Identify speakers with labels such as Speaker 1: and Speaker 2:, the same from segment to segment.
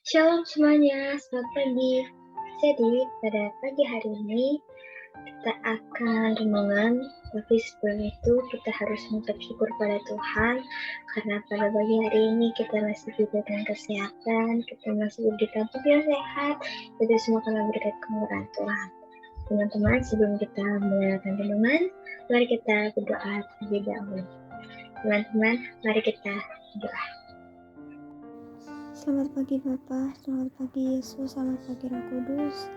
Speaker 1: Shalom semuanya, selamat pagi. Jadi, pada pagi hari ini kita akan renungan, tapi sebelum itu kita harus mengucap syukur pada Tuhan karena pada pagi hari ini kita masih diberikan kesehatan, kita masih diberikan tubuh yang sehat, itu semua karena berkat kemurahan Tuhan. Teman-teman, sebelum kita menjalankan renungan, mari kita berdoa terlebih dahulu. Teman-teman, mari kita berdoa.
Speaker 2: Selamat pagi Bapa, selamat pagi Yesus, selamat pagi Roh Kudus.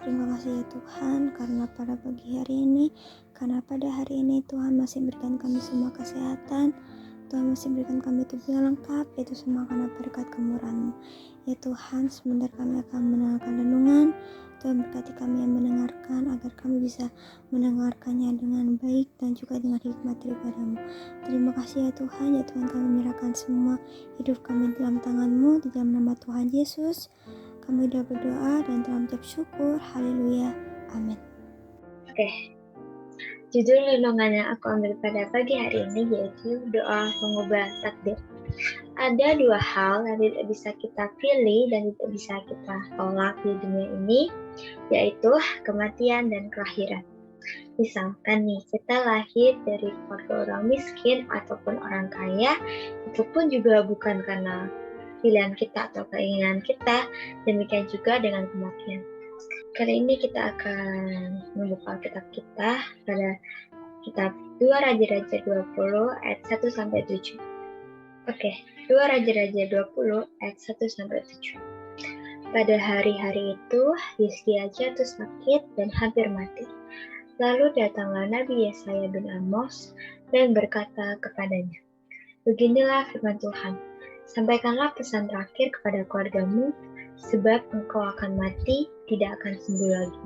Speaker 2: Terima kasih ya Tuhan karena pada pagi hari ini, karena pada hari ini Tuhan masih berikan kami semua kesehatan, Tuhan masih berikan kami tubuh yang lengkap, itu semua karena berkat kemurahan-Mu. Ya Tuhan, sebentar kami akan mendengarkan renungan, Tuhan berkati kami yang mendengarkan agar kami bisa mendengarkannya dengan baik dan juga dengan hikmat daripada-Mu. Terima kasih ya Tuhan kami menyerahkan semua hidup kami dalam tangan-Mu, di dalam nama Tuhan Yesus. Kami sudah berdoa dan telah mengucap syukur. Haleluya. Amin.
Speaker 1: Oke. Judul renungan yang aku ambil pada pagi hari ini yaitu doa pengubah takdir. Ada dua hal yang tidak bisa kita pilih dan tidak bisa kita tolak di dunia ini, yaitu kematian dan kelahiran. Misalkan nih, kita lahir dari keluarga orang miskin ataupun orang kaya, itu pun juga bukan karena pilihan kita atau keinginan kita, demikian juga dengan kematian. Kali ini kita akan membuka kitab kita pada kitab 2 Raja-Raja 20 ayat 1-7. Oke, 2 Raja-Raja 20 ayat 1-7. Pada hari-hari itu, Hizkia jatuh sakit dan hampir mati. Lalu datanglah Nabi Yesaya bin Amos dan berkata kepadanya, "Beginilah firman Tuhan, sampaikanlah pesan terakhir kepada keluargamu, sebab engkau akan mati, tidak akan sembuh lagi."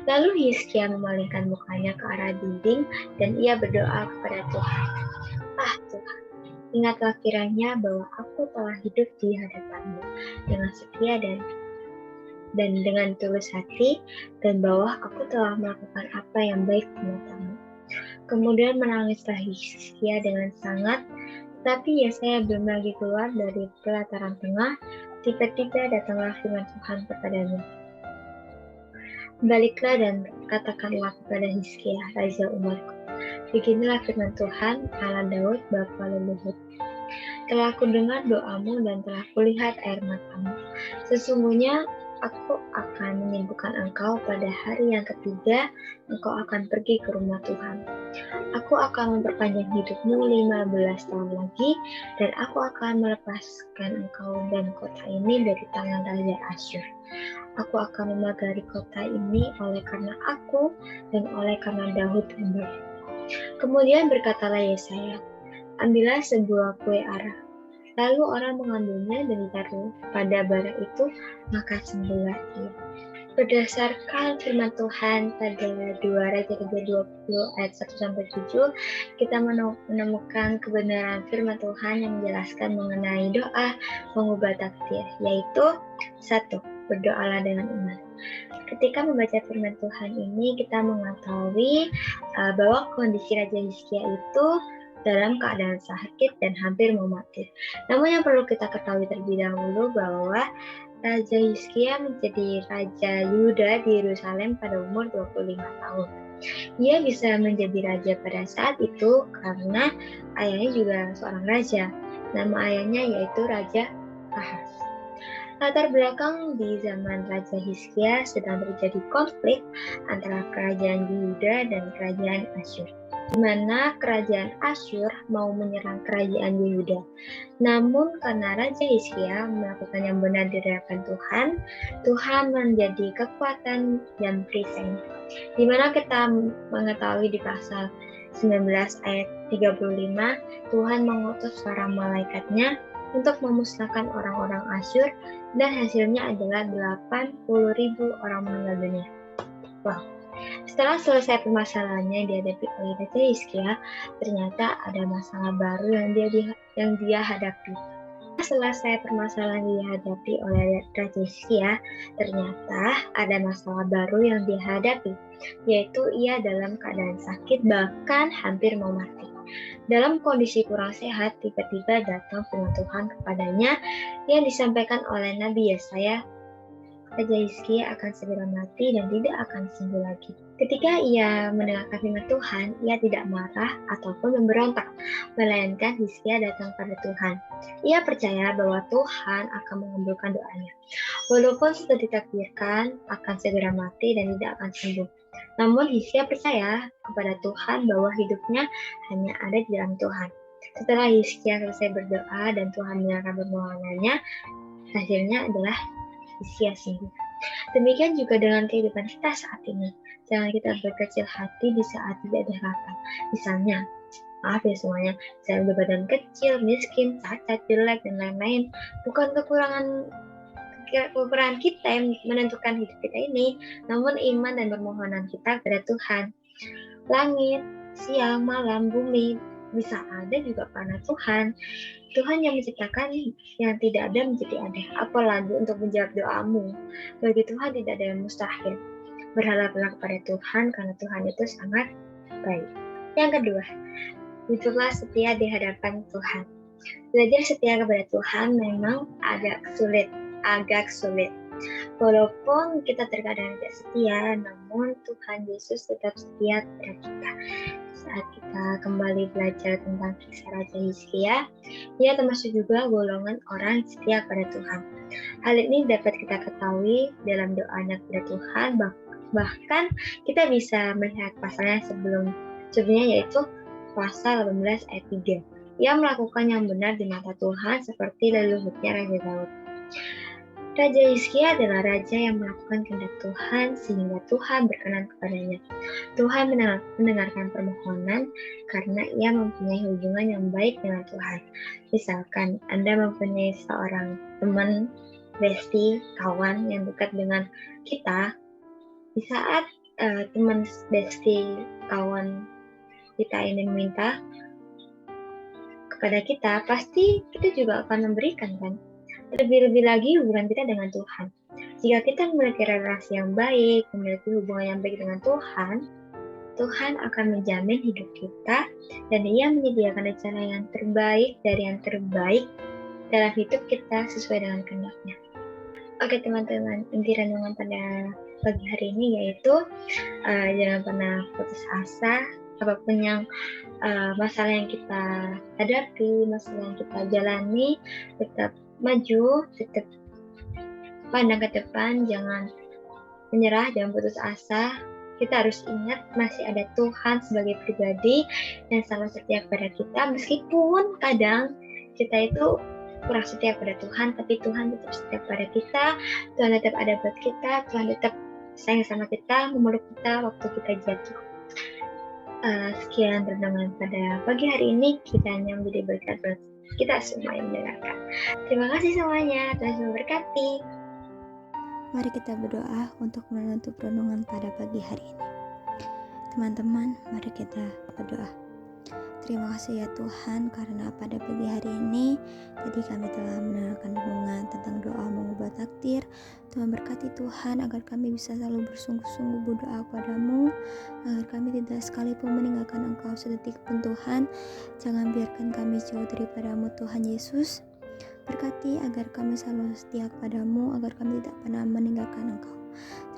Speaker 1: Lalu Hizkia memalingkan mukanya ke arah dinding dan ia berdoa kepada Tuhan. "Ah Tuhan, ingatlah kiranya bahwa aku telah hidup di hadapan-Mu dengan setia dan dengan tulus hati, dan bahwa aku telah melakukan apa yang baik di mata-Mu." Kemudian menangislah Hizkia dengan sangat, tetapi Yesaya belum lagi keluar dari pelataran tengah, tiba-tiba datanglah firman Tuhan kepadanya. "Baliklah dan katakanlah kepada Hizkia, raja umatku, beginilah firman Tuhan, Allah Daud, bapa leluhur. Telah kudengar doamu dan telah kulihat air matamu. Sesungguhnya aku akan menyembuhkan engkau pada hari yang ketiga, engkau akan pergi ke rumah Tuhan. Aku akan memperpanjang hidupmu 15 tahun lagi, dan aku akan melepaskan engkau dan kota ini dari tangan Raja Asyur. Aku akan memagari kota ini oleh karena aku dan oleh karena Daud hambaku." Kemudian berkatalah Yesaya, "Ambillah sebuah kue ara." Lalu orang mengambilnya dan ditaruh pada bara itu, maka sembuhlah ia. Berdasarkan firman Tuhan pada 2 Raja-Raja 20 ayat 1-7, kita menemukan kebenaran firman Tuhan yang menjelaskan mengenai doa mengubah takdir, yaitu 1. Berdoalah dengan iman. Ketika membaca firman Tuhan ini, kita mengetahui bahwa kondisi Raja Hizkia itu dalam keadaan sakit dan hampir mau mati. Namun yang perlu kita ketahui terlebih dahulu bahwa Raja Hizkia menjadi Raja Yehuda di Yerusalem pada umur 25 tahun. Ia bisa menjadi raja pada saat itu karena ayahnya juga seorang raja. Nama ayahnya yaitu Raja Ahaz. Latar belakang di zaman Raja Hizkia sedang terjadi konflik antara kerajaan Yehuda dan kerajaan Asyur, di mana kerajaan Asyur mau menyerang kerajaan Yehuda. Namun karena Raja Hizkia melakukan yang benar di hadapan Tuhan, Tuhan menjadi kekuatan dan perisai. Di mana kita mengetahui di pasal 19 ayat 35, Tuhan mengutus para malaikatnya untuk memusnahkan orang-orang Asyur, dan hasilnya adalah 80.000 orang meninggal dunia. Wow. Setelah selesai permasalahannya yang dihadapi oleh Raja Hizkia, ternyata ada masalah baru yang dia hadapi. Selesai permasalahan yang dihadapi oleh Raja Hizkia, ternyata ada masalah baru yang dihadapi, yaitu ia dalam keadaan sakit bahkan hampir mau mati. Dalam kondisi kurang sehat, tiba-tiba datang firman Tuhan kepadanya yang disampaikan oleh Nabi Yesaya, Raja Hizkia akan segera mati dan tidak akan sembuh lagi. Ketika ia mendengarkan firman Tuhan, ia tidak marah ataupun memberontak, melainkan Hizkia datang pada Tuhan. Ia percaya bahwa Tuhan akan mengabulkan doanya. Walaupun sudah ditakdirkan akan segera mati dan tidak akan sembuh. Namun Hizkia percaya kepada Tuhan bahwa hidupnya hanya ada di dalam Tuhan. Setelah Hizkia selesai berdoa dan Tuhan mendengarkan permohonannya, hasilnya adalah Hizkia sembuh. Demikian juga dengan kehidupan kita saat ini. Jangan kita berkecil hati di saat tidak ada harapan. Misalnya, maaf ya semuanya, saya berbadan kecil, miskin, cacat, jelek, dan lain-lain. Bukan kekurangan kita yang menentukan hidup kita ini, namun iman dan permohonan kita kepada Tuhan. Langit, siang, malam, bumi, bisa ada juga karena Tuhan. Tuhan yang menciptakan yang tidak ada menjadi ada, apalagi untuk menjawab doamu. Bagi Tuhan tidak ada yang mustahil. Berharaplah kepada Tuhan karena Tuhan itu sangat baik. Yang kedua, hiduplah setia di hadapan Tuhan. Belajar setia kepada Tuhan memang agak sulit. Walaupun kita terkadang tidak setia, namun Tuhan Yesus tetap setia kepada kita. Saat kita kembali belajar tentang kisah Raja Hizkia, ia termasuk juga golongan orang setia pada Tuhan. Hal ini dapat kita ketahui dalam doanya kepada Tuhan, bahkan kita bisa melihat pasalnya sebelumnya, yaitu pasal 18 ayat 3. Ia melakukan yang benar di mata Tuhan seperti leluhurnya Raja Daud. Raja Hizkia adalah raja yang melakukan kehendak Tuhan sehingga Tuhan berkenan kepadanya. Tuhan mendengarkan permohonan karena ia mempunyai hubungan yang baik dengan Tuhan. Misalkan Anda mempunyai seorang teman, bestie, kawan yang dekat dengan kita. Di saat teman, bestie, kawan kita ini meminta kepada kita, pasti kita juga akan memberikan, kan? Lebih-lebih lagi hubungan kita dengan Tuhan. Jika kita memiliki relasi yang baik, memiliki hubungan yang baik dengan Tuhan, Tuhan akan menjamin hidup kita dan Ia menyediakan rencana yang terbaik dari yang terbaik dalam hidup kita sesuai dengan kehendak-Nya. Oke teman-teman, inti renungan pada pagi hari ini yaitu jangan pernah putus asa, apapun yang masalah yang kita hadapi, masalah yang kita jalani, tetap maju, tetap pandang ke depan, jangan menyerah, jangan putus asa. Kita harus ingat masih ada Tuhan sebagai pribadi yang selalu setia kepada kita, meskipun kadang kita itu kurang setia kepada Tuhan, tapi Tuhan tetap setia kepada kita, Tuhan tetap ada buat kita, Tuhan tetap sayang sama kita, memeluk kita waktu kita jatuh. Sekian renungan pada pagi hari ini, kiranya menjadi berkat buat kita semua yang mendengarkan. Terima kasih semuanya, Tuhan memberkati.
Speaker 2: Mari kita berdoa untuk menutup renungan pada pagi hari ini. Teman-teman, mari kita berdoa. Terima kasih ya Tuhan, karena pada pagi hari ini tadi kami telah mendengarkan renungan tentang doa mengubah takdir. Tuhan berkati Tuhan agar kami bisa selalu bersungguh-sungguh berdoa kepadamu, agar kami tidak sekalipun meninggalkan Engkau sedetik pun Tuhan. Jangan biarkan kami jauh daripadamu Tuhan Yesus. Berkati agar kami selalu setia kepadamu, agar kami tidak pernah meninggalkan Engkau.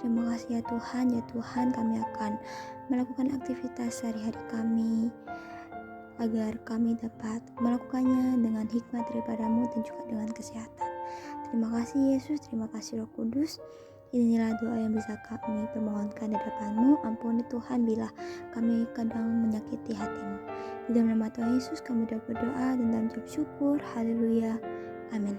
Speaker 2: Terima kasih ya Tuhan kami akan melakukan aktivitas sehari-hari kami, agar kami dapat melakukannya dengan hikmat daripadamu dan juga dengan kesehatan. Terima kasih Yesus, terima kasih Roh Kudus. Inilah doa yang bisa kami permohonkan di hadapan-Mu. Ampuni Tuhan bila kami kadang menyakiti hati-Mu. Di dalam nama Tuhan Yesus kami dapat berdoa dan dalam ucap syukur. Haleluya. Amin.